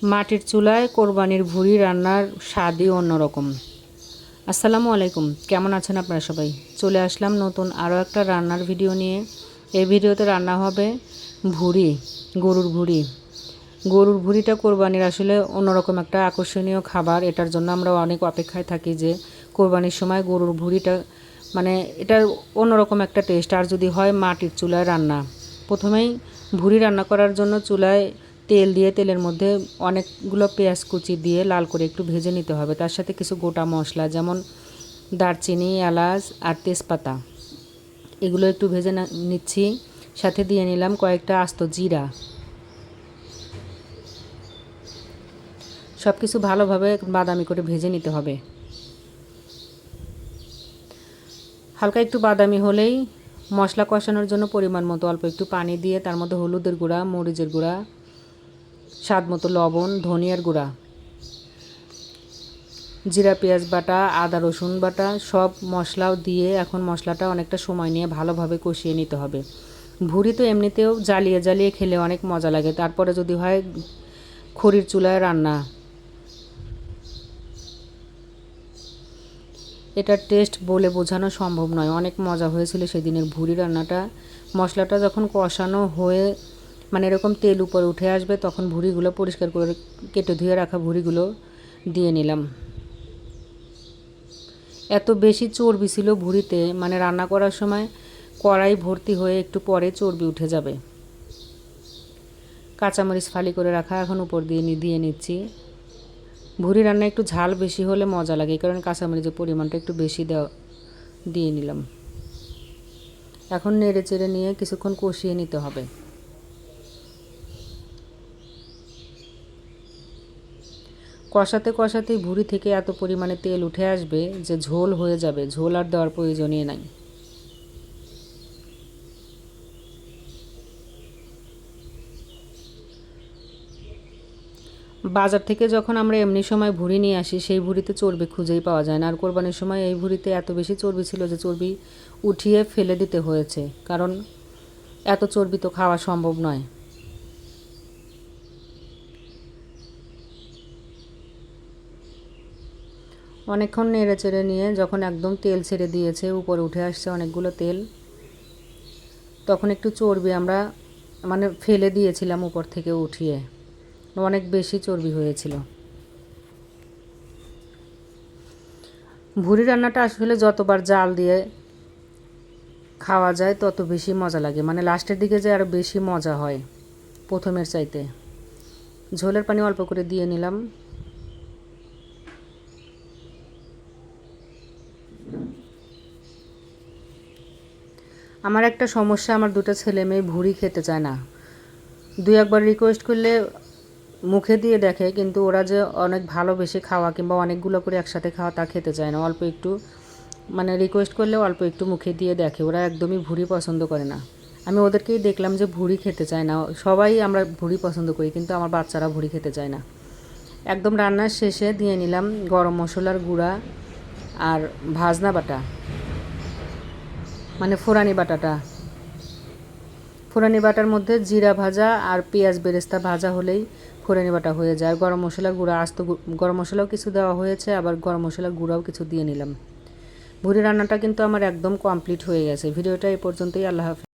মাটির চুলায় কোরবানির ভুঁড়ি রান্নার স্বাদই অন্যরকম। আসসালামু আলাইকুম, কেমন আছেন আপনারা সবাই? চলে আসলাম নতুন আরও একটা রান্নার ভিডিও নিয়ে। এই ভিডিওতে রান্না হবে ভুঁড়ি, গরুর ভুঁড়ি। গরুর ভুঁড়িটা কোরবানির আসলে অন্যরকম একটা আকর্ষণীয় খাবার। এটার জন্য আমরা অনেক অপেক্ষায় থাকি যে কোরবানির সময় গরুর ভুঁড়িটা এটার অন্যরকম একটা টেস্ট। আর যদি হয় মাটির চুলায় রান্না, প্রথমেই ভুঁড়ি রান্না করার জন্য চুলায় তেল দিয়ে তেলের মধ্যে অনেকগুলো পেঁয়াজ কুচি দিয়ে লাল করে একটু ভেজে নিতে হবে। তার সাথে কিছু গোটা মশলা যেমন দারচিনি, এলাচ আর তেজপাতা, এগুলো একটু ভেজে নিচ্ছি। সাথে দিয়ে নিলাম কয়েকটা আস্ত জিরা। সব কিছু ভালোভাবে বাদামি করে ভেজে নিতে হবে। হালকা একটু বাদামি হলেই মশলা কষানোর জন্য পরিমাণ মতো অল্প একটু পানি দিয়ে তার মধ্যে হলুদের গুঁড়া, মরিচের গুঁড়া, স্বাদ মতো লবণ, ধনিয়ার গুঁড়া, জিরা পেঁয়াজ বাটা, আদা রসুন বাটা সব মশলাও দিয়ে এখন মশলাটা অনেকটা সময় নিয়ে ভালোভাবে কষিয়ে নিতে হবে। ভুঁড়ি তো এমনিতেও জ্বালিয়ে জ্বালিয়ে খেলে অনেক মজা লাগে, তারপরে যদি হয় খড়ির চুলায় রান্না, এটার টেস্ট বলে বোঝানো সম্ভব নয়। অনেক মজা হয়েছিল সেদিনের ভুঁড়ি রান্নাটা। মশলাটা যখন কষানো হয়ে এরকম তেল উপরে উঠে আসবে, তখন ভুঁড়িগুলো পরিষ্কার করে কেটে ধুয়ে রাখা ভুঁড়িগুলো দিয়ে নিলাম। এত বেশি চর্বি ছিল ভুঁড়িতে, রান্না করার সময় কড়াই ভর্তি হয়ে একটু পরে চর্বি উঠে যাবে। কাঁচামরিচ ফালি করে রাখা এখন উপর দিয়ে নিচ্ছি। ভুঁড়ি রান্না একটু ঝাল বেশি হলে মজা লাগে, এই কারণে কাঁচামরিচের পরিমাণটা একটু বেশি দিয়ে নিলাম। এখন নেড়ে চেড়ে নিয়ে কিছুক্ষণ কষিয়ে নিতে হবে। কষাতে কষাতেই ভুঁড়ি থেকে এত পরিমাণে তেল উঠে আসবে যে ঝোল হয়ে যাবে। ঝোল আর দেওয়ার প্রয়োজনই নাই। বাজার থেকে যখন আমরা এমনি সময় ভুঁড়ি নিয়ে আসি, সেই ভুঁড়িতে চর্বি খুঁজেই পাওয়া যায় না। আর কোরবানির সময় এই ভুঁড়িতে এত বেশি চর্বি ছিল যে চর্বি উঠিয়ে ফেলে দিতে হয়েছে, কারণ এত চর্বি তো খাওয়া সম্ভব নয়। অনেকক্ষণ নেড়ে চেড়ে নিয়ে যখন একদম তেল ছেড়ে দিয়েছে, উপরে উঠে আসছে অনেকগুলো তেল, তখন একটু চর্বি আমরা ফেলে দিয়েছিলাম উপর থেকে উঠিয়ে। অনেক বেশি চর্বি হয়েছিল। ভুঁড়ি রান্নাটা আসলে যতবার জাল দিয়ে খাওয়া যায় তত বেশি মজা লাগে, লাস্টের দিকে যে আরও বেশি মজা হয় প্রথমের চাইতে। ঝোলের পানি অল্প করে দিয়ে নিলাম। আমার একটা সমস্যা, আমার দুটো ছেলে মেয়ে ভুঁড়ি খেতে চায় না। দুই একবার রিকোয়েস্ট করলে মুখে দিয়ে দেখে, কিন্তু ওরা যে অনেক ভালোবেসে খাওয়া কিংবা অনেকগুলো করে একসাথে খাওয়া তা খেতে চায় না। অল্প একটু রিকোয়েস্ট করলে অল্প একটু মুখে দিয়ে দেখে, ওরা একদমই ভুঁড়ি পছন্দ করে না। আমি ওদেরকেই দেখলাম যে ভুঁড়ি খেতে চায় না। সবাই আমরা ভুঁড়ি পছন্দ করি, কিন্তু আমার বাচ্চারা ভুঁড়ি খেতে চায় না। একদম রান্নার শেষে দিয়ে নিলাম গরম মশলার গুঁড়া আর ভাজনা বাটা, ফোড়ানি বাটাটা। ফোড়ানি বাটার মধ্যে জিরা ভাজা আর পেঁয়াজ বেরেস্তা ভাজা হলেই ফোড়ানি বাটা হয়ে যায়। গরম মশলার গুঁড়া, আস্ত গরম মশলাও কিছু দেওয়া হয়েছে, আবার গরম মশলার গুঁড়াও কিছু দিয়ে নিলাম। ভুঁড়ি রান্নাটা কিন্তু আমার একদম কমপ্লিট হয়ে গেছে। ভিডিওটা এই পর্যন্তই। আল্লাহ হাফেজ।